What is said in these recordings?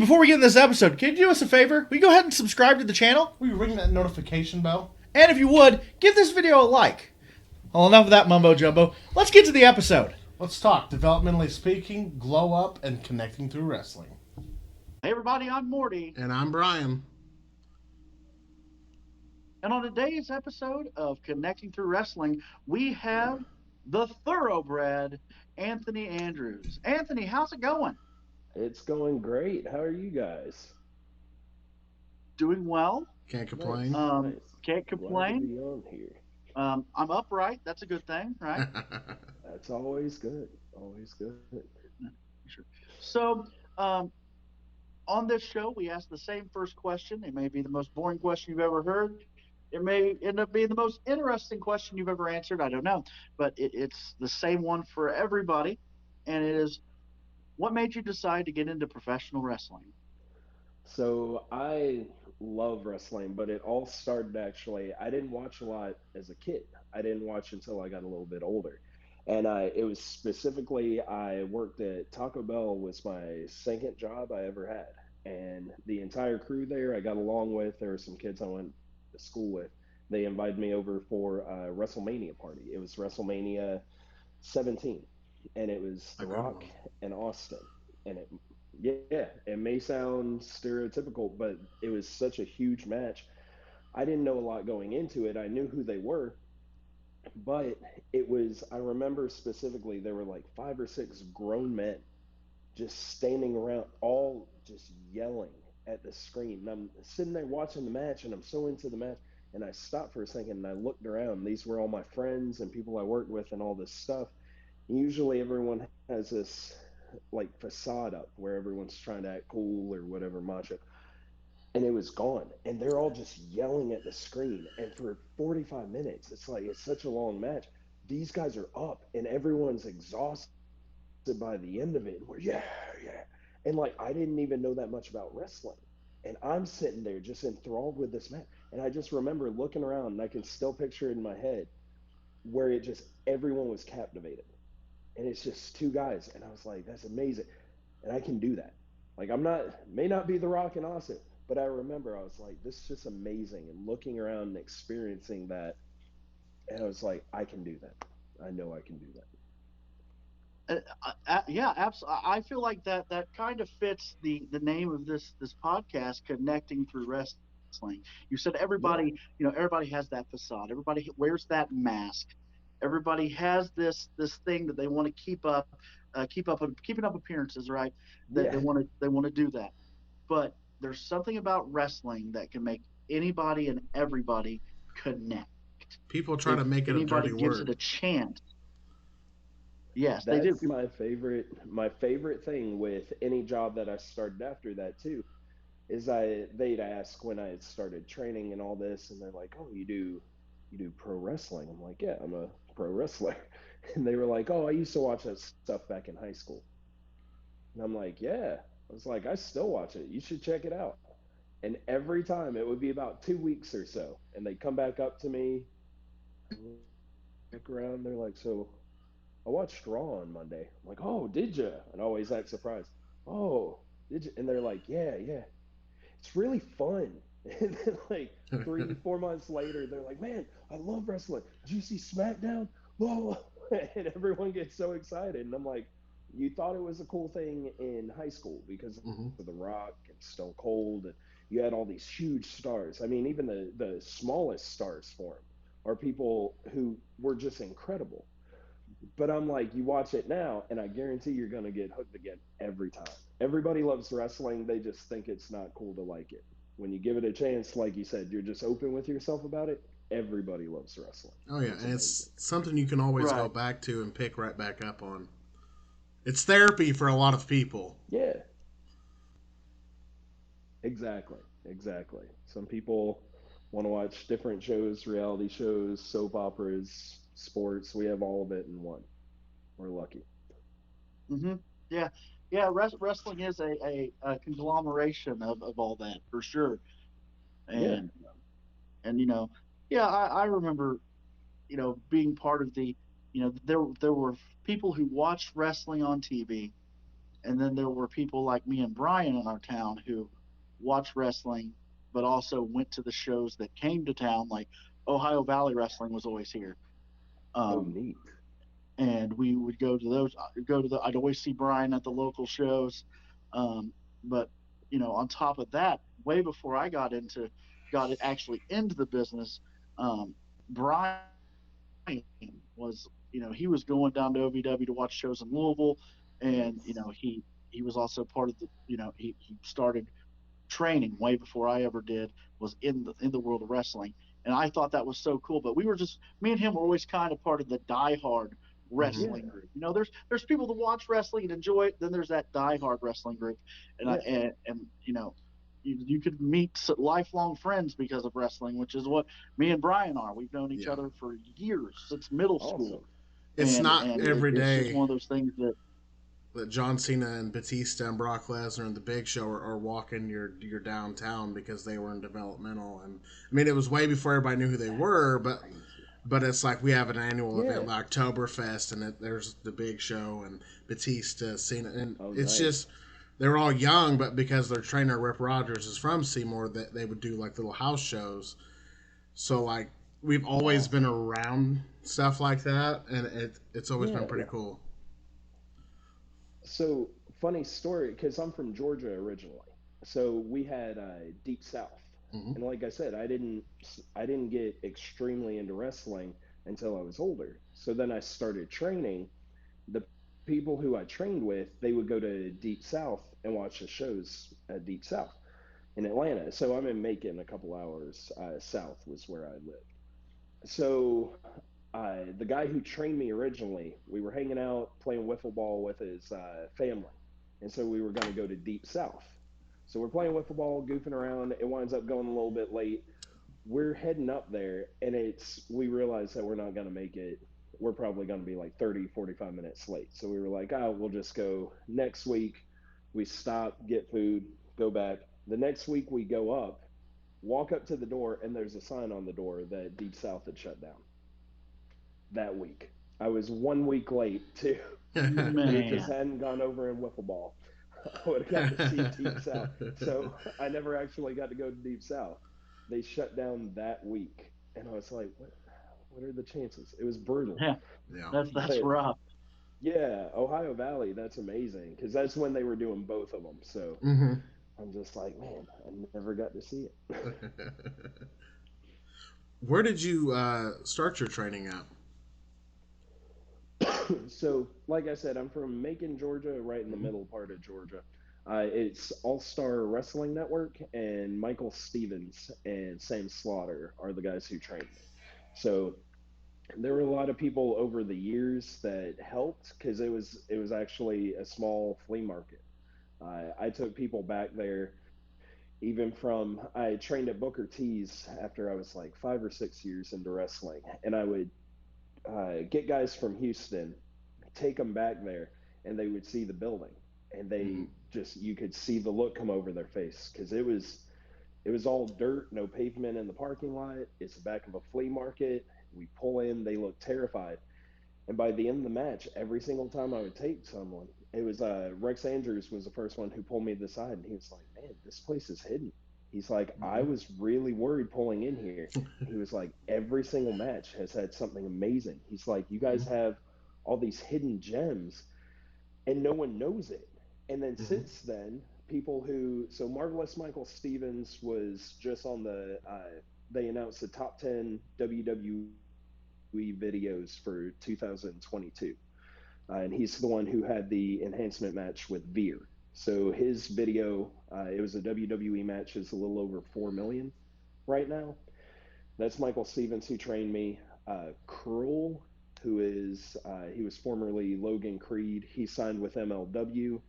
before we get in this episode, can you do us a favor? Will you go ahead and subscribe to the channel? Will you ring that notification bell? And if you would, give this video a like. Well, enough of that mumbo jumbo. Let's get to the episode. Let's talk developmentally speaking, glow up, and connecting through wrestling. Hey everybody, I'm Morty. And I'm Brian. And on today's episode of Connecting Through Wrestling, we have the Thoroughbred, Anthony Andrews. Anthony, how's it going? It's going great. How are you guys? Doing well. Can't complain. Nice. Can't Glad to complain. be on here. I'm upright. That's a good thing, right? That's always good. Always good. Sure. So, on this show, we ask the same first question. It may be the most boring question you've ever heard. It may end up being the most interesting question you've ever answered. I don't know. But it's the same one for everybody. And it is, what made you decide to get into professional wrestling? So I love wrestling, but it all started actually, I didn't watch a lot as a kid. I didn't watch until I got a little bit older. And it was specifically, I worked at Taco Bell was my second job I ever had. And the entire crew there I got along with. There were some kids I went to school with. They invited me over for a WrestleMania party. It was WrestleMania 17. And it was The Rock and Austin. And it may sound stereotypical, but it was such a huge match. I didn't know a lot going into it. I knew who they were, but I remember specifically, there were like 5 or 6 grown men just standing around, all just yelling at the screen. And I'm sitting there watching the match, and I'm so into the match, and I stopped for a second, and I looked around. These were all my friends and people I worked with and all this stuff. And usually everyone has this like facade up where everyone's trying to act cool or whatever, macho, and it was gone, and they're all just yelling at the screen. And for 45 minutes, it's like, it's such a long match, these guys are up and everyone's exhausted by the end of it, and we're yeah, and like, I didn't even know that much about wrestling, and I'm sitting there just enthralled with this match. And I just remember looking around, and I can still picture it in my head, where it just, everyone was captivated. And it's just 2 guys, and I was like, that's amazing, and I can do that. Like, may not be The Rock and Austin, but I remember I was like, this is just amazing, and looking around and experiencing that, and I was like, I can do that. I know I can do that. Yeah, absolutely. I feel like that kind of fits the name of this podcast, Connecting Through Wrestling. You said everybody, everybody has that facade. Everybody wears that mask. Everybody has this thing that they want to keeping up appearances, right? They want to do that. But there's something about wrestling that can make anybody and everybody connect. People try to make it a dirty word. Anybody gives it a chance. Yes, That's they do. My favorite thing with any job that I started after that too, is they'd ask when I had started training and all this, and they're like, "Oh, you do pro wrestling?" I'm like, "Yeah, I'm a pro wrestler." And they were like, "Oh, I used to watch that stuff back in high school." And I'm like, "Yeah." I was like, "I still watch it. You should check it out." And every time, it would be about 2 weeks or so, and they'd come back up to me, look around, they're like, "So I watched Raw on Monday." I'm like, "Oh, did you?" And I always act surprised. "Oh, did you?" And they're like, yeah, it's really fun." And then like 3-4 months later, they're like, "Man, I love wrestling. Did you see SmackDown?" Whoa. And everyone gets so excited. And I'm like, you thought it was a cool thing in high school because of The Rock and Stone Cold, and you had all these huge stars. I mean, even the smallest stars for them are people who were just incredible. But I'm like, you watch it now, and I guarantee you're going to get hooked again every time. Everybody loves wrestling. They just think it's not cool to like it. When you give it a chance, like you said, you're just open with yourself about it. Everybody loves wrestling. Oh, yeah, and it's something you can always go back to and pick right back up on. It's therapy for a lot of people. Yeah. Exactly. Some people want to watch different shows, reality shows, soap operas, sports. We have all of it in one. We're lucky. Mm-hmm. Yeah. Wrestling is a conglomeration of all that, for sure. And I remember, being part of the, there were people who watched wrestling on TV, And then there were people like me and Brian in our town who watched wrestling, but also went to the shows that came to town. Like Ohio Valley Wrestling was always here. Oh, Um, neat. and we would go to those. I'd always see Brian at the local shows. But on top of that, way before I got it actually into the business, Brian was he was going down to OVW to watch shows in Louisville, and Nice. he was also part of the he started training way before I ever did, was in the world of wrestling. And I thought that was so cool. But we were just me and him were always kind of part of the diehard Hmm. wrestling Yeah. group. There's people that watch wrestling and enjoy it. Then there's that diehard wrestling group, and I Yeah. and you could meet lifelong friends because of wrestling, which is what me and Brian are. We've known each Yeah. other for years since middle school, Awesome. It's not every it's just day one of those things that that John Cena and Batista and Brock Lesnar and the Big Show are walking your downtown because they were in developmental. And I mean, it was way before everybody knew who they That's were, crazy. but it's like we have an annual event Yeah. like Oktoberfest, and there's the Big Show and Batista, Cena, and Oh, it's nice. just they were all young, but because their trainer Rip Rogers is from Seymour, that they would do like little house shows. So like we've always been Awesome. around stuff like that, and it's always been Yeah. pretty cool. So funny story, because I'm from Georgia originally. So we had Deep South, Hmm. and like I said, I didn't get extremely into wrestling until I was older. So then I started training. The people who I trained with, they would go to Deep South and watch the shows at Deep South in Atlanta. So I'm in Macon, a couple hours south was where I lived. So the guy who trained me originally, we were hanging out playing wiffle ball with his family, and so we were going to go to Deep South. So we're playing wiffle ball, goofing around. It winds up going a little bit late. We're heading up there, and we realize that we're not going to make it. We're probably going to be like 30, 45 minutes late. So we were like, oh, we'll just go next week. We stop, get food, go back. The next week we go up, walk up to the door, and there's a sign on the door that Deep South had shut down that week. I was 1 week late too. If it just man. hadn't gone over in wiffle ball, I would have got to see Deep South. So I never actually got to go to Deep South. They shut down that week, and I was like, what are the chances? It was brutal. Yeah, Yeah. that's But rough. yeah, Ohio Valley, that's amazing because that's when they were doing both of them. So Hmm. I'm just like, man, I never got to see it. Where did you start your training at? So, like I said, I'm from Macon, Georgia, right in the Hmm. middle part of Georgia. It's All Star Wrestling Network, and Michael Stevens and Sam Slaughter are the guys who trained me. So there were a lot of people over the years that helped because it was actually a small flea market. I took people back there, even from I trained at Booker T's after I was like 5 or 6 years into wrestling, and I would get guys from Houston, take them back there, and they would see the building, and Hmm. they just you could see the look come over their face because it was all dirt, no pavement in the parking lot. It's the back of a flea market. We pull in, they look terrified, and by the end of the match, every single time I would take someone, it was Rex Andrews was the first one who pulled me to the side, and he was like, "Man, this place is hidden." He's like, "I Hmm. was really worried pulling in here." And he was like, "Every single match has had something amazing." He's like, "You guys have all these hidden gems, and no one knows it." And then Hmm. since then, people so Marvelous Michael Stevens was just on they announced the top 10 WWE videos for 2022. And he's the one who had the enhancement match with Veer. So his video, it was a WWE match, is a little over 4 million right now. That's Michael Stevens who trained me. Cruel, he was formerly Logan Creed. He signed with MLW.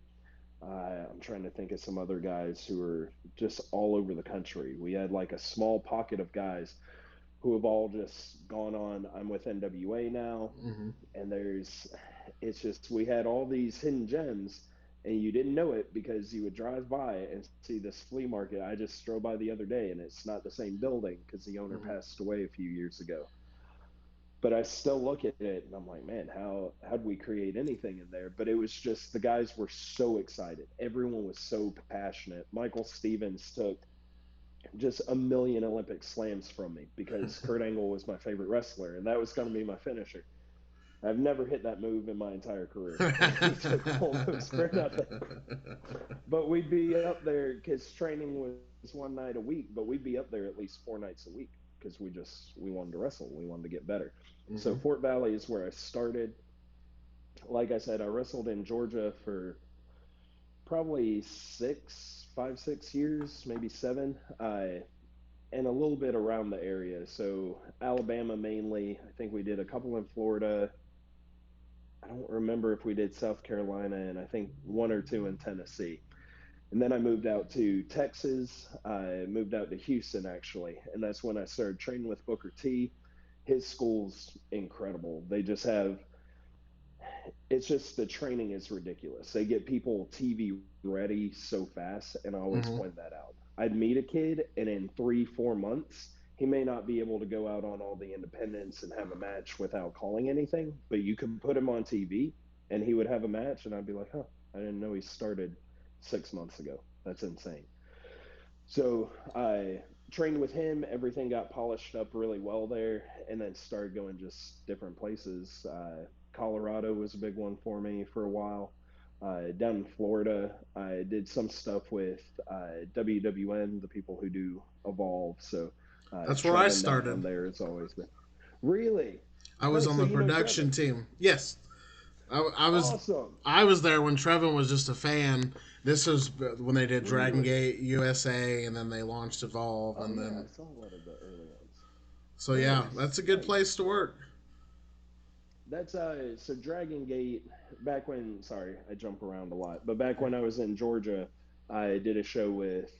I'm trying to think of some other guys who are just all over the country. We had like a small pocket of guys who have all just gone on. I'm with NWA now, Hmm. and it's just we had all these hidden gems, and you didn't know it because you would drive by and see this flea market. I just drove by the other day, and it's not the same building because the owner Hmm. passed away a few years ago. But I still look at it and I'm like, man, how'd we create anything in there? But it was just the guys were so excited. Everyone was so passionate. Michael Stevens took just a million Olympic slams from me because Kurt Angle was my favorite wrestler, and that was going to be my finisher. I've never hit that move in my entire career, and he took almost for nothing. But we'd be up there because training was one night a week, but we'd be up there at least 4 nights a week because we wanted to wrestle, we wanted to get better. So Hmm. Fort Valley is where I started. Like I said, I wrestled in Georgia for probably 5, 6 years, maybe 7. And a little bit around the area. So Alabama mainly. I think we did a couple in Florida. I don't remember if we did South Carolina, and I think one or two in Tennessee. And then I moved out to Texas. I moved out to Houston actually, and that's when I started training with Booker T. His school's incredible. They just have it's just the training is ridiculous. They get people TV ready so fast, and I always point Hmm. that out. I'd meet a kid, and in 3, 4 months, he may not be able to go out on all the independents and have a match without calling anything, but you could put him on TV, and he would have a match, and I'd be like, huh, I didn't know he started 6 months ago. That's insane. So I trained with him. Everything got polished up really well there, and then started going just different places. Colorado was a big one for me for a while. Down in Florida, I did some stuff with WWN, the people who do Evolve. So That's where I Trevin down started. there has always been. Really? I Oh, was on so the you know production Trevin? team. Yes, I was. Awesome. I was there when Trevin was just a fan. This was when they did Dragon Really? Gate USA, and then they launched Evolve, Oh and yeah, I then saw a lot of the early ones. so yeah, Nice, that's a good nice. place to work. That's so Dragon Gate back when sorry, I jump around a lot, but back when I was in Georgia, I did a show with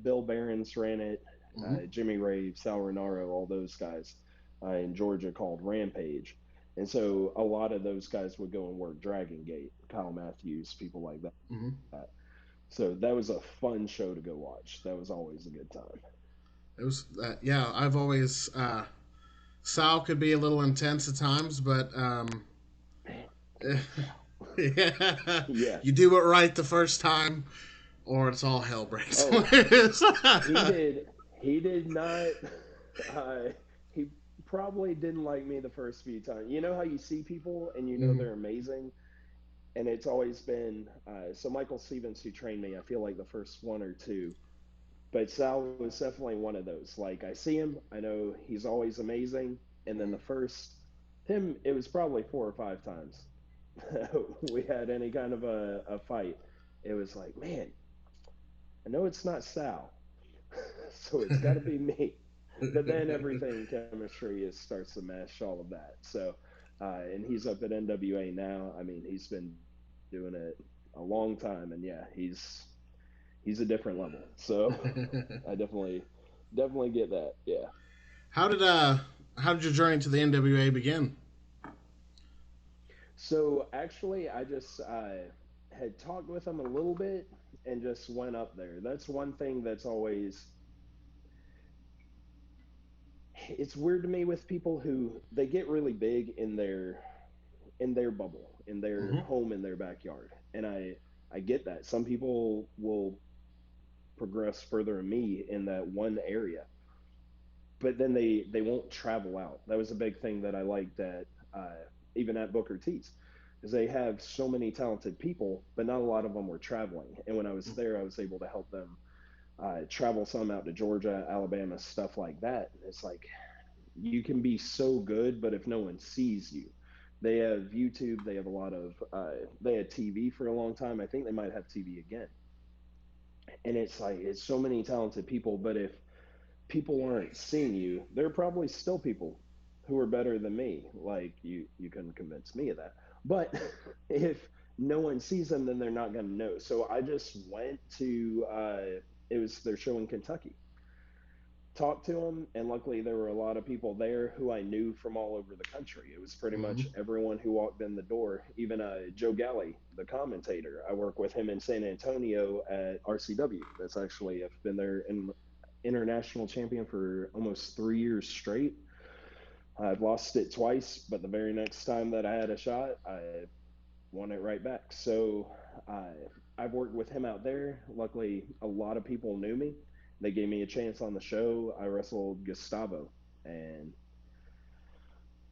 Bill Behrens ran it, Hmm. Jimmy Rave, Sal Renaro, all those guys in Georgia called Rampage. And so a lot of those guys would go and work Dragon Gate, Kyle Matthews, people like that. Hmm. So that was a fun show to go watch. That was always a good time. It was yeah. I've always Sal could be a little intense at times, but Man, I love Sal. yeah, Yeah. you do it right the first time, or it's all hell breaks Oh, loose. he did. He did not. Uh, he probably didn't like me the first few times. You know how you see people and you know Hmm. they're amazing, and it's always been so. Michael Stevens, who trained me, I feel like the first one or two, but Sal was definitely one of those. Like I see him, I know he's always amazing, and then the first him, it was probably 4 or 5 times we had any kind of a fight. It was like, man, I know it's not Sal, so it's got to be me. But then everything chemistry is starts to mesh all of that. So, and he's up at NWA now. I mean, he's been doing it a long time, and yeah, he's a different level. So, I definitely get that. Yeah. how did uh how did your journey to the NWA begin? So actually, I just had talked with him a little bit and just went up there. That's one thing that's always it's weird to me with people who they get really big in their bubble, in their Hmm. home, in their backyard. And I get that. Some people will progress further than me in that one area, but then they won't travel out. That was a big thing that I liked at even at Booker T's, is they have so many talented people, but not a lot of them were traveling. And when I was there, I was able to help them travel some out to Georgia, Alabama, stuff like that. And it's like you can be so good, but if no one sees you, they have YouTube. They have a lot of. They had TV for a long time. I think they might have TV again. And it's like it's so many talented people, but if people aren't seeing you, there are probably still people who are better than me. Like you couldn't convince me of that. But if no one sees them, then they're not going to know. So I just went to. It was their show in Kentucky, talked to them, and luckily there were a lot of people there who I knew from all over the country. It was pretty much Hmm. everyone who walked in the door, even Joe Galley, the commentator. I work with him in San Antonio at RCW. That's actually I've been there in international champion for almost 3 years straight. I've lost it twice, but the very next time that I had a shot, I won it right back. So I've worked with him out there. Luckily, a lot of people knew me. They gave me a chance on the show. I wrestled Gustavo, and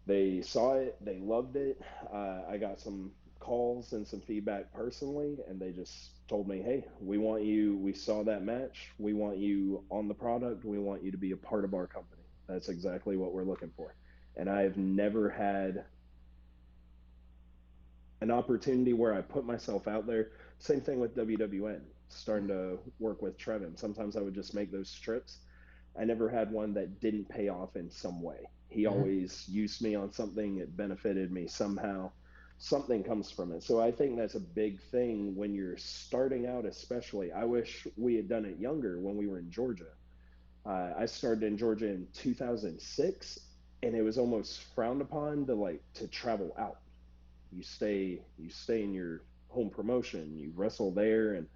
they saw it. They loved it. I got some calls and some feedback personally, and they just told me, "Hey, we want you. We saw that match. We want you on the product. We want you to be a part of our company." That's exactly what we're looking for. And I've never had an opportunity where I put myself out there. Same thing with WWN, starting to work with Trevin. Sometimes I would just make those trips. I never had one that didn't pay off in some way. He always used me on something, it benefited me somehow. Something comes from it. So I think that's a big thing when you're starting out, especially. I wish we had done it younger when we were in Georgia. I started in Georgia in 2006, and it was almost frowned upon to travel out. You stay in your home promotion, you wrestle there, and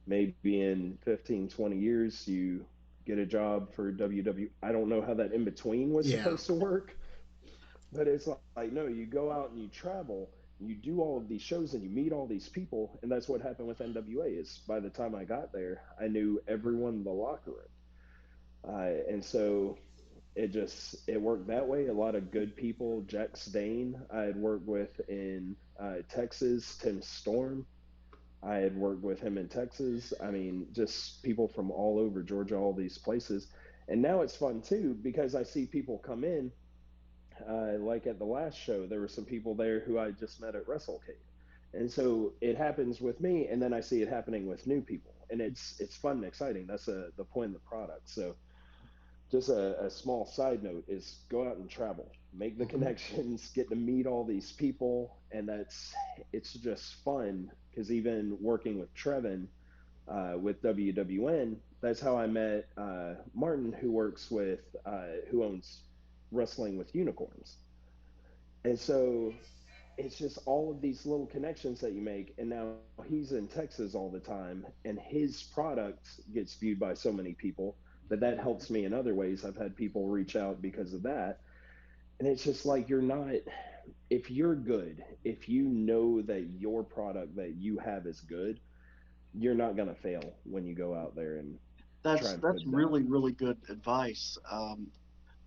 maybe in 15, 20 years you get a job for WW. I don't know how that in between was Yeah. supposed to work, but it's like no, you go out and you travel, you do all of these shows and you meet all these people, and that's what happened with NWA. Is by the time I got there, I knew everyone in the locker room, and so it worked that way. A lot of good people. Jack Stain I had worked with in Texas. Tim Storm I had worked with him in Texas. I mean, just people from all over Georgia, all these places. And now it's fun too because I see people come in. Like at the last show, there were some people there who I just met at WrestleCade, and so it happens with me, and then I see it happening with new people, and it's fun and exciting. That's the point of the product. So just a small side note is go out and travel, make the connections, get to meet all these people, and it's just fun because even working with Trevin with WWN, that's how I met Martin, who works with who owns Wrestling with Unicorns, and so it's just all of these little connections that you make, and now he's in Texas all the time, and his product gets viewed by so many people that helps me in other ways. I've had people reach out because of that, and it's just like you're not, if you're good, if you know that your product that you have is good, you're not going to fail when you go out there and try and put That's it down. really really good advice.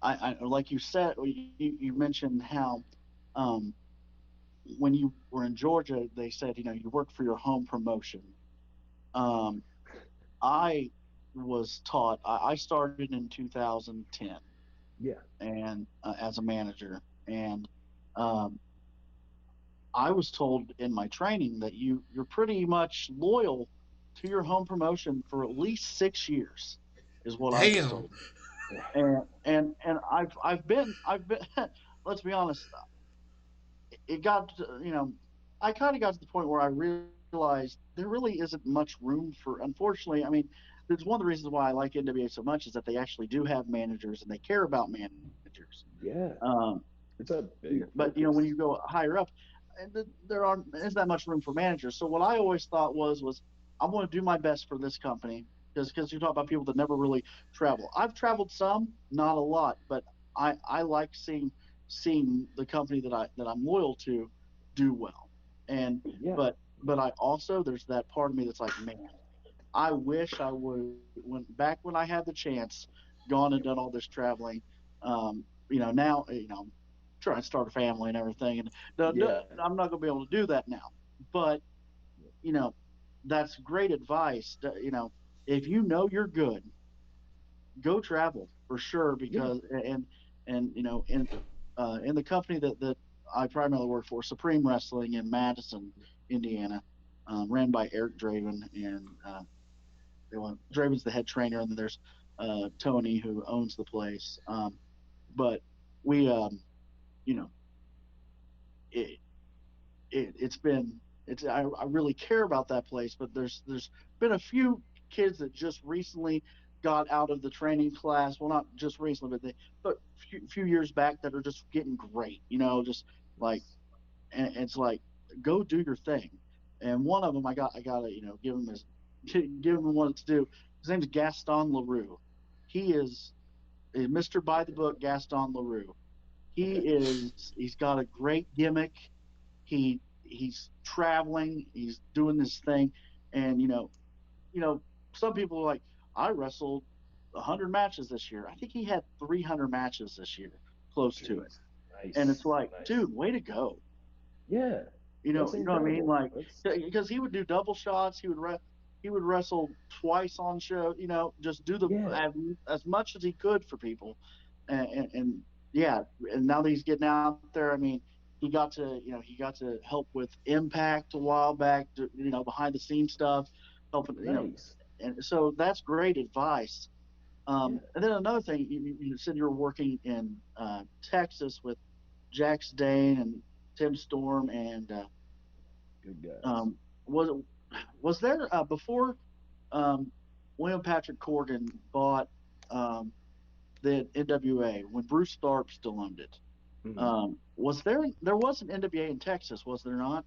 I like you said, you mentioned how um, when you were in Georgia, they said you work for your home promotion. Um, I was taught. I started in 2010 Yeah, and as a manager, and um, I was told in my training that you're pretty much loyal to your home promotion for at least 6 years, is what I was Damn. told. And I've been let's be honest, it got I kind of got to the point where I realized there really isn't much room for, unfortunately. I mean, there's one of the reasons why I like NWA so much is that they actually do have managers and they care about managers. yeah, um, it's a big but when you focus. go higher up, there aren't isn't that much room for managers. So what I always thought was I'm going to do my best for this company, because you talk about people that never really travel. I've traveled some, not a lot, but I like seeing the company that I'm loyal to do well. And Yeah, but I also, there's that part of me that's like, man, I wish I would, when I had the chance, gone and done all this traveling. Now, trying to start a family and everything, and yeah, I'm not going to be able to do that now. But you know, that's great advice. If you know you're good, go travel for sure. yeah, Because and in the company that I primarily work for, Supreme Wrestling in Madison, Indiana, ran by Eric Draven, and Draven's the head trainer, and then there's Tony, who owns the place. But we, you know, it, it's been I really care about that place. But there's been a few kids that just recently got out of the training class. Well, not just recently, but few years back, that are just getting great. Just like, and it's like, go do your thing. And one of them, I gotta give him his give him what to do. His name's Gaston LaRue. He is Mr. By the Book Gaston LaRue. he's got a great gimmick. He's traveling, he's doing this thing, and some people are like, I wrestled 100 matches this year. I think he had 300 matches this year, close to it. Jeez. And it's Nice. like, Nice. dude, way to go. Yeah. That's You know what I mean? incredible. Like, That's because he would do double shots. He would wrestle twice on show. Just do the yeah. as much as he could for people, and yeah. And now that he's getting out there, I mean, he got to help with Impact a while back. Behind the scenes stuff, helping. Nice. And so that's great advice. Yeah. And then another thing, you said you were working in Texas with Jax Dane and Tim Storm and Good guys. um, was was there before um, William Patrick Corgan bought the NWA when Bruce Tharp still owned it? Mhm. There was an NWA in Texas, was there not?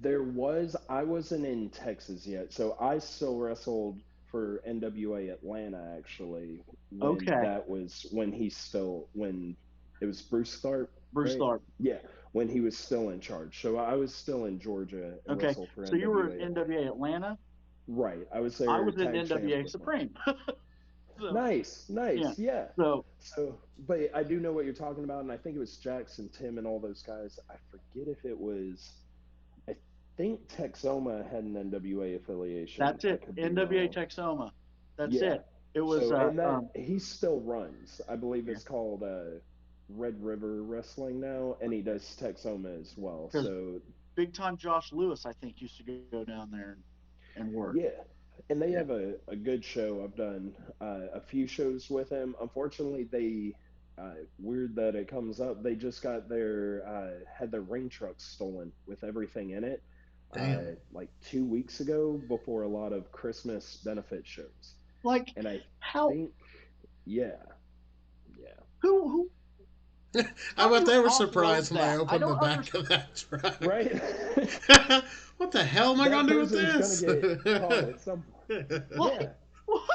There was, I wasn't in Texas yet, so I still wrestled for NWA Atlanta actually when Okay, that was when it was Bruce Tharp, Bruce right? Tharp. Yeah, when he was still in charge. So I was still in Georgia and Okay, wrestled for so you were NWA in Atlanta. NWA Atlanta. Right, I was I their was in tag champ NWA with them. Supreme. So Nice, yeah, nice, yeah. so So, but I do know what you're talking about, and I think it was Jackson, Tim, and all those guys. I forget if it was. I think Texoma had an NWA affiliation. that's I it. could be NWA wrong. Texoma. That's Yeah. it. It was So, and that he still runs. I believe yeah, it's called Red River Wrestling now, and he does Texoma as well. because So, big time Josh Lewis, I think, used to go down there and work. yeah. And they Yeah. have a good show. I've done a few shows with him. Unfortunately, weird that it comes up. They just got had their ring truck stolen with everything in it, Damn. like 2 weeks ago before a lot of Christmas benefit shows. Like And I how think, yeah, yeah, who I how do bet you they were offload surprised when I that? I opened the don't back understand. of that truck. right. What the hell am I That going to do with person's gonna this? get caught at some point. Like Yeah, what?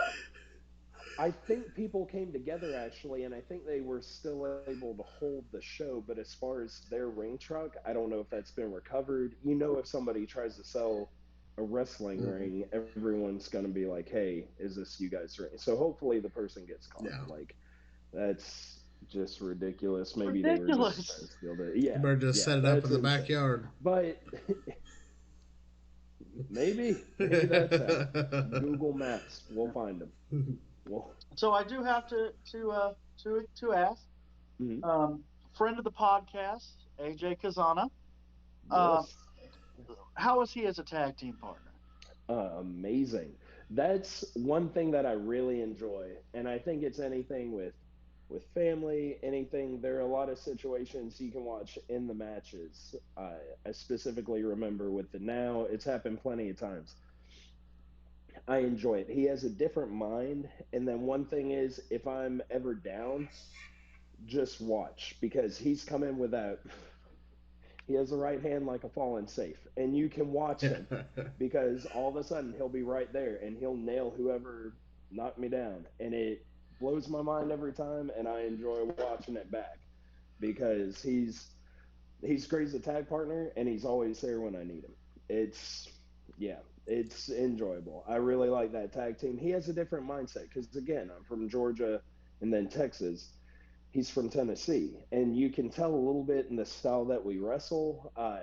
I think people came together actually, and I think they were still able to hold the show. But as far as their ring truck, I don't know if that's been recovered. If somebody tries to sell a wrestling Mhm. ring, everyone's going to be like, "Hey, is this you guys' ring?" So hopefully the person gets caught. Yeah. Like that's just ridiculous. Maybe they were just trying to Ridiculous. steal the. You Yeah, better just yeah, set it up in that's the insane. backyard. But maybe that's how. Google Maps, we'll find them. Well, So I do have to ask, mhm. um, friend of the podcast, AJ Kazana. Um, Yes. how is he as a tag team partner? Amazing. That's one thing that I really enjoy, and I think it's anything with family, anything. There are a lot of situations you can watch in the matches. I specifically remember with the Now, it's happened plenty of times. I enjoy it. He has a different mind, and then one thing is, if I'm ever down, just watch because he's coming with that. He has a right hand like a fallen safe, and you can watch him because all of a sudden he'll be right there and he'll nail whoever knocked me down, and it blows my mind every time, and I enjoy watching it back because he's great as a tag partner, and he's always there when I need him. It's yeah, it's enjoyable. I really like that tag team. He has a different mindset because again, I'm from Georgia and then Texas, he's from Tennessee, and you can tell a little bit in the style that we wrestle. I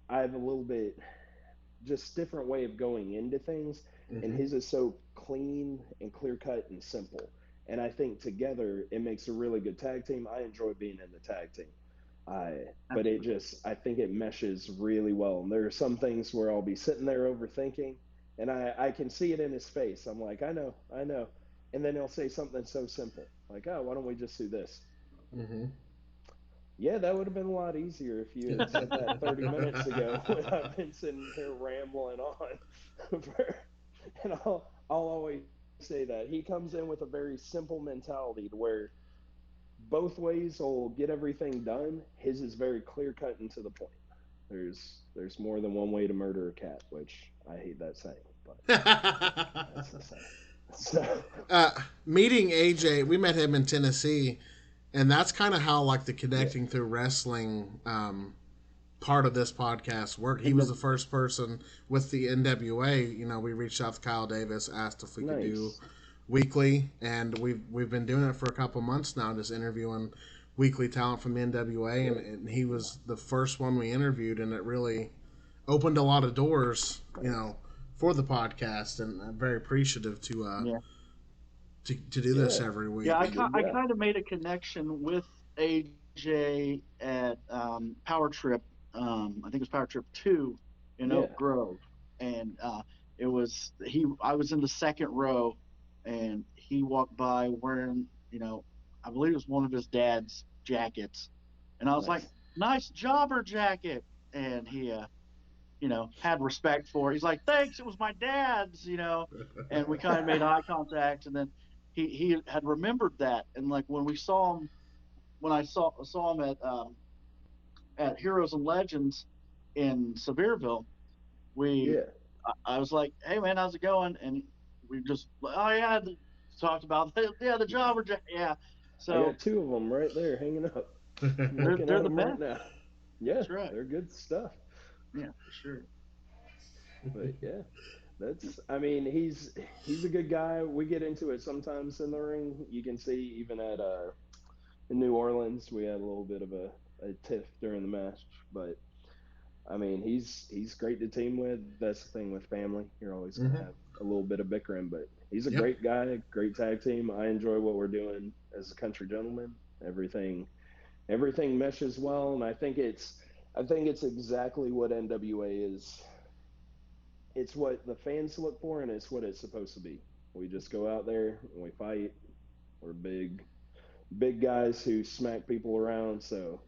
have a little bit just different way of going into things, and Mhm. his is so clean and clear cut and simple. And I think together it makes a really good tag team. I enjoy being in the tag team. But it just I think it meshes really well. And there are some things where I'll be sitting there overthinking, and I can see it in his face. I'm like, I know, and then he'll say something so simple like, oh, why don't we just do this? Mhm. Yeah, that would have been a lot easier if you had said that 30 minutes ago when I've been sitting here rambling on. And I'll always say that. He comes in with a very simple mentality to where both ways will get everything done. His is very clear cut and to the point. There's more than one way to murder a cat, which I hate that saying, but that's the saying. So Meeting AJ, we met him in Tennessee, And that's kind of how like the Yeah. connecting through wrestling part of this podcast worked. He And was the, the first person with the NWA. You know, we reached out to Kyle Davis, asked if we could do Nice. weekly, and we've been doing it for a couple months now, just interviewing weekly talent from the NWA, Yeah. and he was the first one we interviewed, and it really opened a lot of doors, you Nice. know, for the podcast, and I'm very appreciative yeah, to do this Yeah. every yeah. week. Good I guy. kind of made a connection with AJ at Power Trip. I think it was Power Trip 2 in Yeah. Oak Grove, and it was he. I was in the second row, and he walked by wearing, I believe it was one of his dad's jackets, and I was like, Nice. "Nice jobber jacket," and he had respect for it. He's like, thanks, it was my dad's, and we kind of made eye contact. And then he had remembered that. And like when we saw him, when I saw him at Heroes and Legends in Sevierville, we, Yeah. I was like, hey man, how's it going? And we just, oh yeah, talked about, yeah, the jobber, yeah. I So got two of them right there hanging up. I'm they're, looking they're at the them right best. now. Yeah, That's right. they're good stuff. Yeah, for sure. But yeah, that's. I mean, he's a good guy. We get into it sometimes in the ring. You can see even at in New Orleans, we had a little bit of a tiff during the match. But I mean, he's great to team with. That's the thing with family. You're always gonna Hmm. have a little bit of bickering, but he's a Yep. great guy, great tag team. I enjoy what we're doing as a country gentleman. Everything meshes well, and I think it's exactly what NWA is. It's what the fans look for, and it's what it's supposed to be. We just go out there and we fight. We're big guys who smack people around, so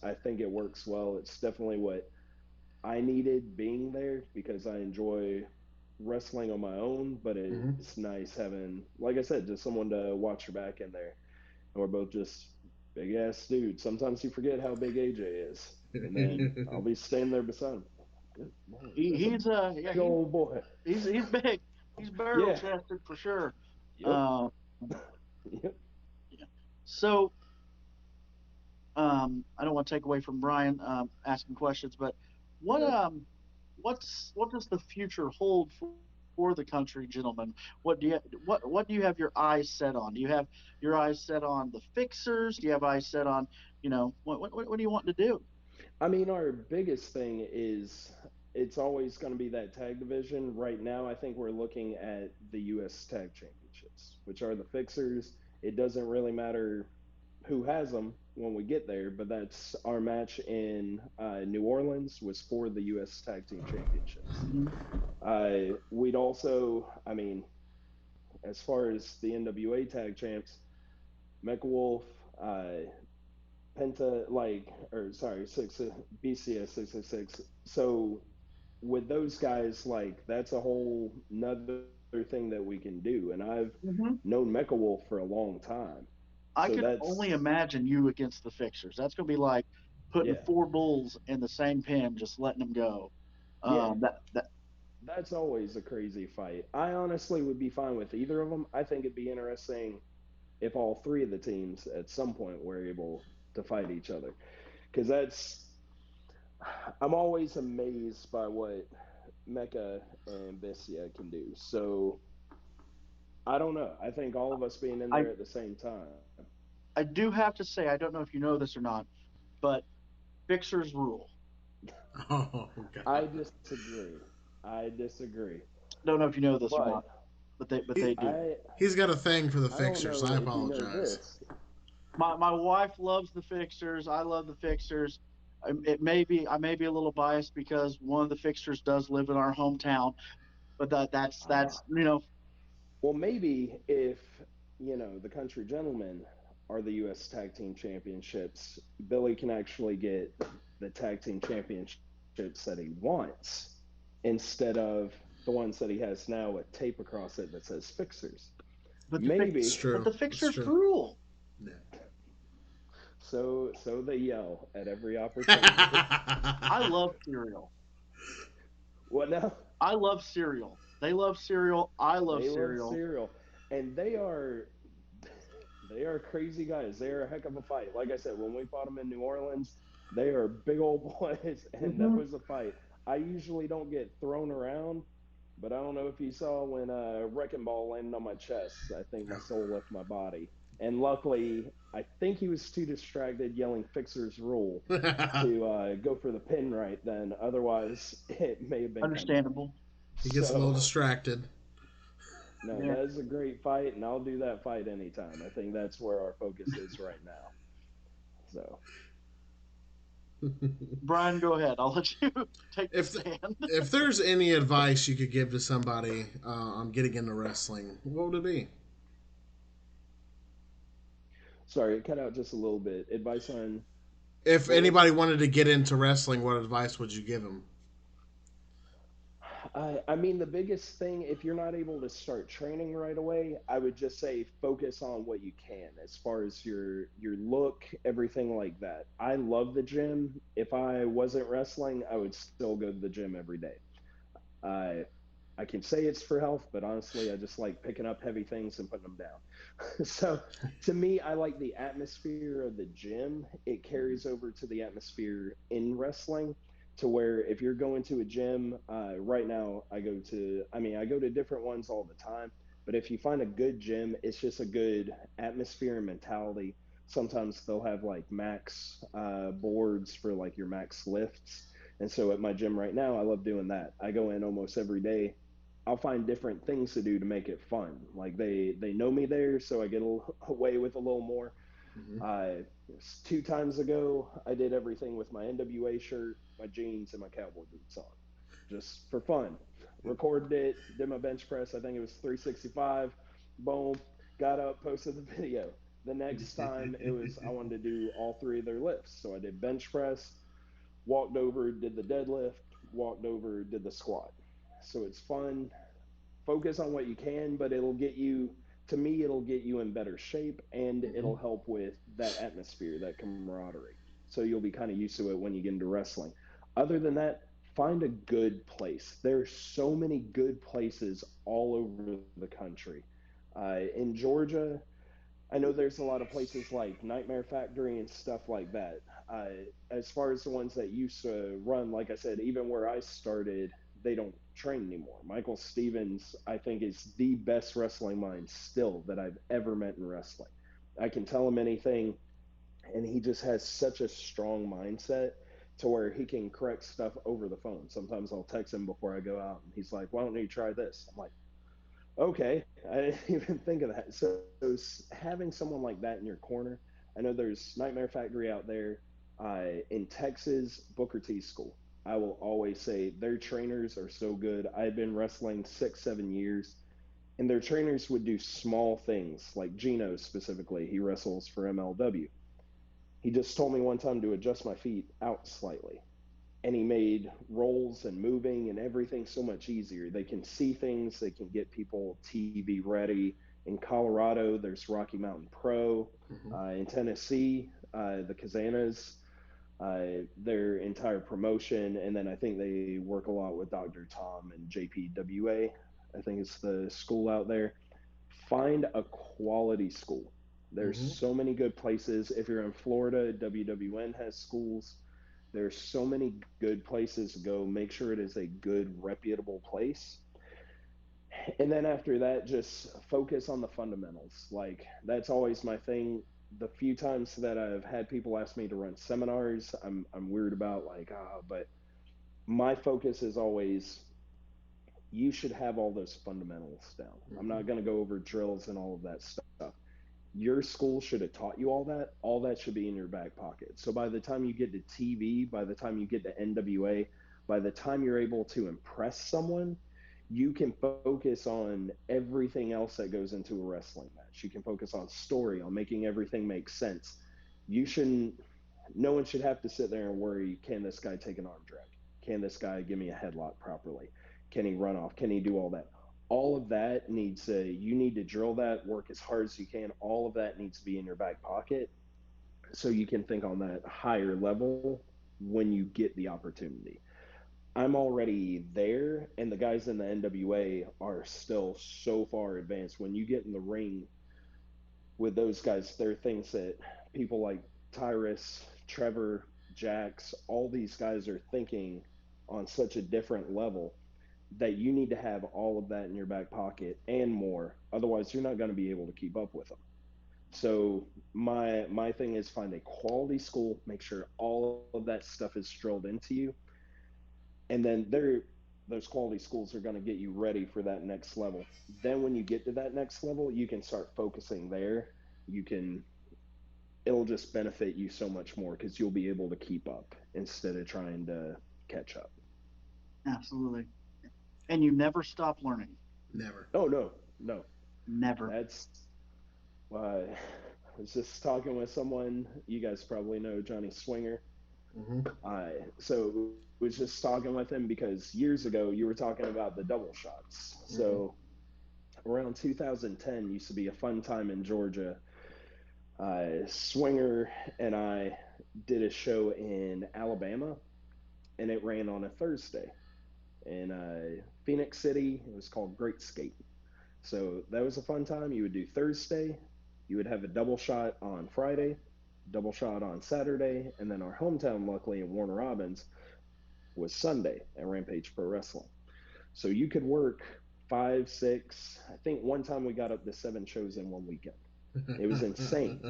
I think it works well. It's definitely what I needed being there because I enjoy wrestling on my own, but it's Hmm. nice having, like I said, just someone to watch your back in there. And we're both just big ass dudes. Sometimes you forget how big AJ is, and then I'll be standing there beside him. Good man, He, that's a he's, yeah, big old boy. he's big. He's barrel Yeah. chested for sure. Yep. Um, Yep. yeah. So I don't want to take away from Brian asking questions, but what Yeah. what does the future hold for the country gentlemen? What do you have your eyes set on? Do you have your eyes set on the fixers? Do you have eyes set on what do you want to do? I mean, our biggest thing is it's always going to be that tag division. Right now, I think we're looking at the U.S. Tag Championships, which are the fixers. It doesn't really matter who has them when we get there, but that's our match in New Orleans was for the U.S. Tag Team Championships. Hmm. We'd also, I mean, as far as the NWA Tag Champs, Mecha Wolf, uh, Penta, like, or sorry, BCS 666. So with those guys, like, that's a whole another thing that we can do. And I've Hmm. known Mecha Wolf for a long time. So I could only that's, imagine you against the fixers. That's going to be like putting yeah, four bulls in the same pen, just letting them go. yeah, That that's always a crazy fight. I honestly would be fine with either of them. I think it'd be interesting if all three of the teams at some point were able to fight each other. Because I'm always amazed by what Mecha and Bessia can do. So I don't know. I think all of us being in I there at the same time. I do have to say I don't know if you know this or not, but fixers rule. Oh I God. disagree. I disagree. Don't know if you know this or But not, but they He do. he's got a thing for the I don't fixers. I know if you know apologize. this. My wife loves the fixers. I love the fixers. I may be a little biased because one of the fixers does live in our hometown, but that's Ah, well, maybe if the country gentlemen are the U.S. Tag Team Championships, Billy can actually get the tag team championships that he wants instead of the ones that he has now with tape across it that says fixers. but the fix It's Maybe. but true. the It's fixers true. rule. Yeah. So they yell at every opportunity. I love cereal. What now? I love cereal. They love cereal. I love They love cereal. cereal, and they are are crazy guys. They are a heck of a fight. Like I said, when we fought them in New Orleans, they are big old boys, and that Mhm. was a fight. I usually don't get thrown around, but I don't know if you saw when Wrecking Ball landed on my chest. I think my soul left my body, and luckily, I think he was too distracted yelling "Fixer's Rule" to go for the pin right then. Otherwise, it may have been coming. Understandable. He gets a little So, distracted. no, Yeah. that is a great fight, and I'll do that fight anytime. I think that's where our focus is right now. So, Brian, go ahead. I'll let you take the if stand. if there's any advice you could give to somebody on getting into wrestling, what would it be? sorry, it cut out just a little bit. Advice on If what was anybody it? wanted to get into wrestling, what advice would you give them? I mean, the biggest thing, if you're not able to start training right away, I would just say focus on what you can as far as your look, everything like that. I love the gym. If I wasn't wrestling, I would still go to the gym every day. I I can say it's for health, but honestly, I just like picking up heavy things and putting them down. So to me, I like the atmosphere of the gym. It carries over to the atmosphere in wrestling to where if you're going to a gym, right now I go to different ones all the time. But if you find a good gym, it's just a good atmosphere and mentality. Sometimes they'll have like max boards for like your max lifts. And so at my gym right now, I love doing that. I go in almost every day. I'll find different things to do to make it fun. Like they know me there, so I get away with a little more. Mm-hmm. I 2 times ago, I did everything with my NWA shirt, my jeans, and my cowboy boots on, just for fun. Recorded it, did my bench press. I think it was 365. Boom, got up, posted the video. The next time it was I wanted to do all three of their lifts, so I did bench press, walked over, did the deadlift, walked over, did the squat. So it's fun. Focus on what you can, but it'll get you, to me, it'll get you in better shape and it'll Mm-hmm. help with that atmosphere, that camaraderie. So you'll be kind of used to it when you get into wrestling. Other than that, find a good place. There's so many good places all over the country. In Georgia, I know there's a lot of places like Nightmare Factory and stuff like that. As far as the ones that used to run, like I said, even where I started, they don't train anymore. Michael Stevens, I think, is the best wrestling mind still that I've ever met in wrestling. I can tell him anything, and he just has such a strong mindset to where he can correct stuff over the phone. Sometimes I'll text him before I go out, and he's like, "Why don't you try this?" I'm like, okay, I didn't even think of that. So having someone like that in your corner, I know there's Nightmare Factory out there in Texas, Booker T School. I will always say their trainers are so good. I've been wrestling 6, 7 years, and their trainers would do small things like Gino specifically. He wrestles for MLW. He just told me one time to adjust my feet out slightly, and he made rolls and moving and everything so much easier. They can see things, they can get people TV ready. In Colorado, there's Rocky Mountain Pro. Mm-hmm. In Tennessee, the Kazanas, their entire promotion. And then I think they work a lot with Dr. Tom and JPWA. I think it's the school out there. Find a quality school. There's Mm-hmm. so many good places. If you're in Florida, WWN has schools. There's so many good places to go. Make sure it is a good, reputable place. And then after that, just focus on the fundamentals. Like, that's always my thing. The few times that I've had people ask me to run seminars, I'm weird about, like, but my focus is always you should have all those fundamentals down. I'm Mm-hmm. not going to go over drills and all of that stuff. Your school should have taught you all that. All that should be in your back pocket. So by the time you get to TV, by the time you get to NWA, by the time you're able to impress someone, you can focus on everything else that goes into a wrestling match. You can focus on story, on making everything make sense. You shouldn't, no one should have to sit there and worry, can this guy take an arm drag? Can this guy give me a headlock properly? Can he run off? Can he do all that? All of that needs you need to drill that, work as hard as you can. All of that needs to be in your back pocket so you can think on that higher level when you get the opportunity. I'm already there, and the guys in the NWA are still so far advanced. When you get in the ring with those guys, there are things that people like Tyrus, Trevor, Jax, all these guys are thinking on such a different level that you need to have all of that in your back pocket and more. Otherwise, you're not going to be able to keep up with them. So my thing is find a quality school, make sure all of that stuff is drilled into you, and then those quality schools are going to get you ready for that next level. Then when you get to that next level, you can start focusing there. You can It'll just benefit you so much more because you'll be able to keep up instead of trying to catch up. Absolutely. And you never stop learning. Never. Oh no, no. Never. That's I was just talking with someone. You guys probably know Johnny Swinger. Mm-hmm. So was just talking with him because years ago you were talking about the double shots. Mm-hmm. So around 2010 used to be a fun time in Georgia. Swinger and I did a show in Alabama, and it ran on a Thursday in Phoenix City. It was called Great Skate. So that was a fun time. You would do Thursday, you would have a double shot on Friday, double shot on Saturday, and then our hometown, luckily in Warner Robins, was Sunday at Rampage Pro Wrestling. So you could work 5, 6. I think one time we got up to 7 shows in one weekend. It was insane.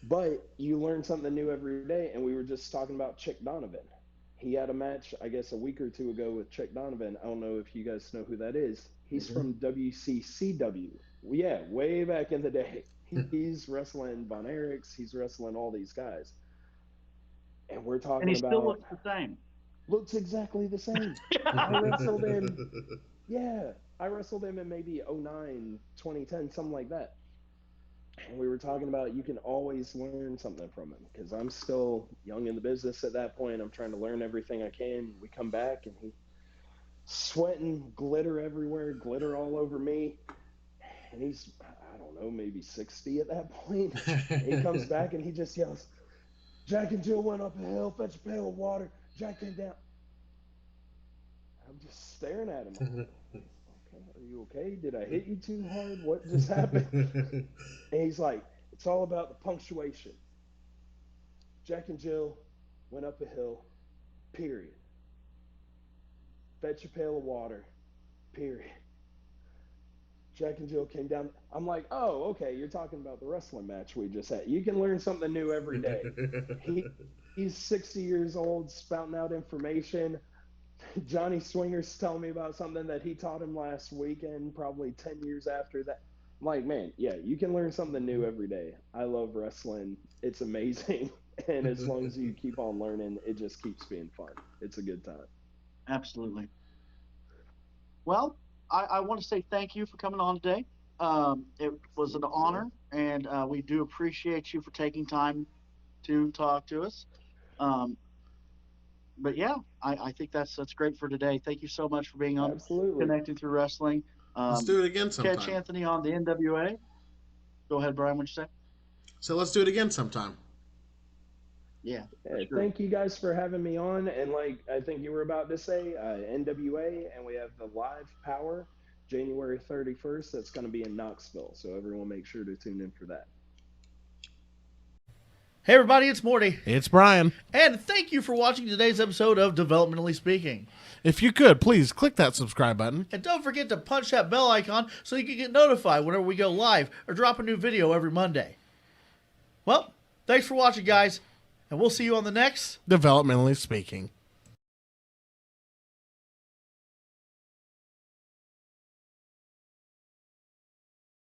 But you learn something new every day, and we were just talking about Chick Donovan. He had a match, I guess, a week or two ago with Chick Donovan. I don't know if you guys know who that is. He's from WCCW. Yeah, way back in the day. He's wrestling Von Erichs. He's wrestling all these guys. And we're talking And he about... still looks the same. Looks exactly the same. I wrestled him... Yeah, I wrestled him in maybe 09, 2010, something like that. And we were talking about you can always learn something from him because I'm still young in the business at that point. I'm trying to learn everything I can. We come back and he sweating, glitter everywhere, glitter all over me. And he's, I don't know, maybe 60 at that point. He comes back and he just yells, "Jack and Jill went up a hill, fetch a pail of water. Jack came down." I'm just staring at him. I'm like, "Okay, are you okay? Did I hit you too hard? What just happened?" And he's like, "It's all about the punctuation. Jack and Jill went up a hill, period. Fetch a pail of water, period. Jack and Jill came down." I'm like, "Oh, okay, you're talking about the wrestling match we just had. You can learn something new every day." He's 60 years old, spouting out information. Johnny Swinger's telling me about something that he taught him last weekend, probably 10 years after that. I'm like, man, yeah, you can learn something new every day. I love wrestling. It's amazing. And as long as you keep on learning, it just keeps being fun. It's a good time. Absolutely. Well, I want to say thank you for coming on today. It was an honor, and we do appreciate you for taking time to talk to us. But yeah, I think that's great for today. Thank you so much for being on Absolutely. Connecting Through Wrestling. Let's do it again sometime. Catch Anthony on the NWA. Go ahead, Brian. What'd you say? So let's do it again sometime. Yeah. Hey, sure. thank you guys for having me on. And like I think you were about to say, NWA, and we have the Live Power January 31st. That's going to be in Knoxville. So everyone make sure to tune in for that. Hey everybody, it's Morty. It's Brian. And thank you for watching today's episode of Developmentally Speaking. If you could, please click that subscribe button. And don't forget to punch that bell icon so you can get notified whenever we go live or drop a new video every Monday. Well, thanks for watching, guys, and we'll see you on the next Developmentally Speaking.